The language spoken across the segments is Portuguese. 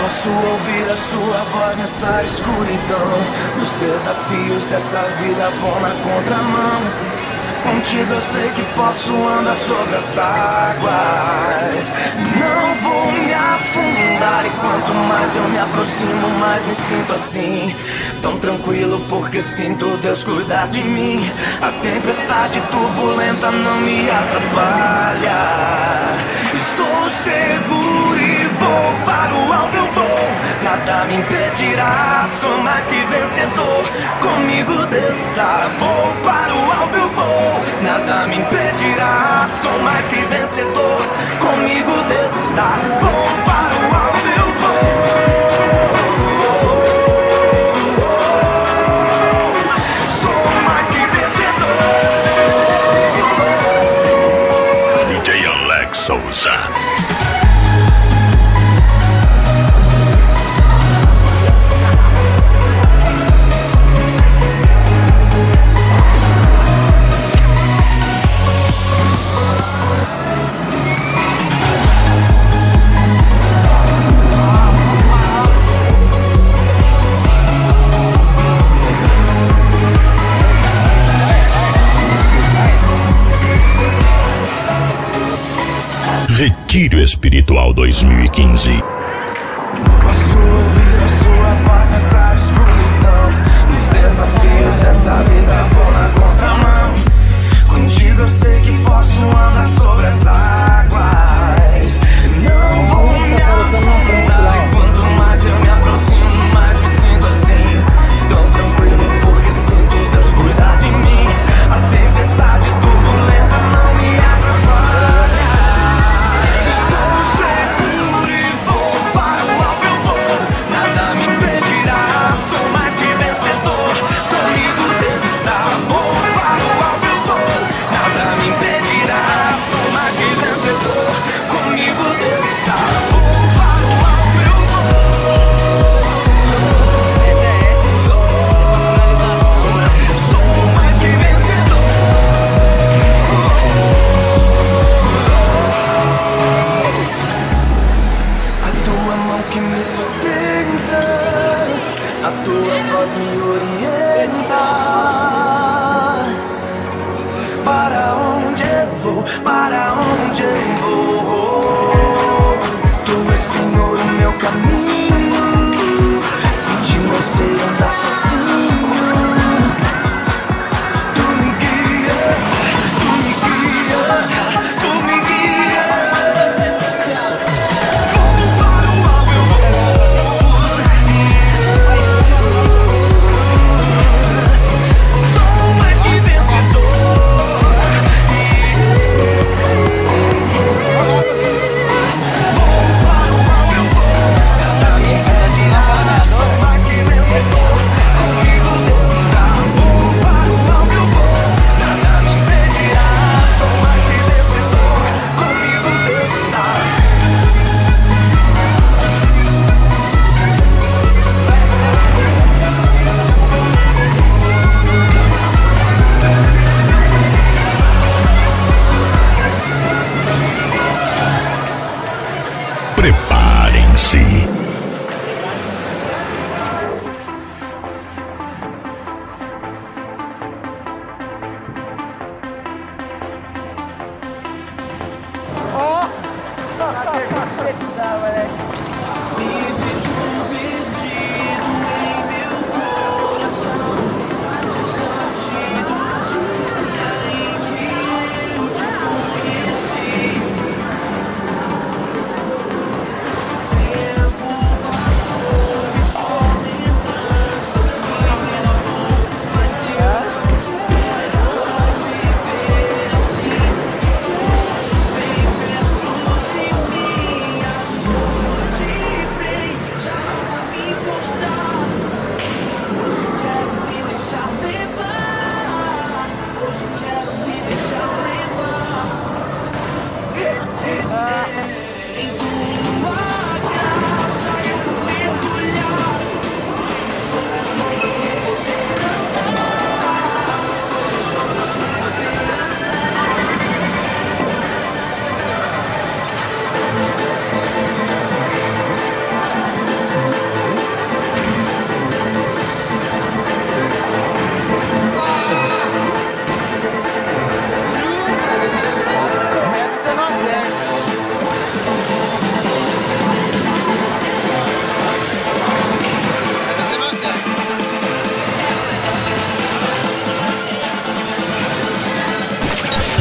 Posso ouvir a sua voz nessa escuridão. Os desafios dessa vida vão na contramão. Contigo eu sei que posso andar sobre as águas. Não vou me afundar. E quanto mais eu me aproximo, mais me sinto assim, tão tranquilo porque sinto Deus cuidar de mim. A tempestade turbulenta não me atrapalha. Estou seguro e vou para o alto, eu vou. Nada me impedirá, sou mais que vencedor. Comigo Deus está, vou para o alto, eu vou. Nada me impedirá, sou mais que vencedor. Comigo Deus está, vou para o alto, eu vou. Sou mais que vencedor. DJ Alex Souza. Retiro Espiritual 2015. Posso ouvir a sua voz nessa escuridão. Os desafios dessa vida vão na contramão. Contigo eu sei que posso andar sobre as águas. Não vou me afundar. E quanto mais eu me aproximo, mais me sinto assim, tão tranquilo porque sinto Deus cuidar de mim. A tempestade turbulenta não me atrapalha. Preparem-se.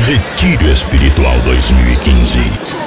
Retiro Espiritual 2015.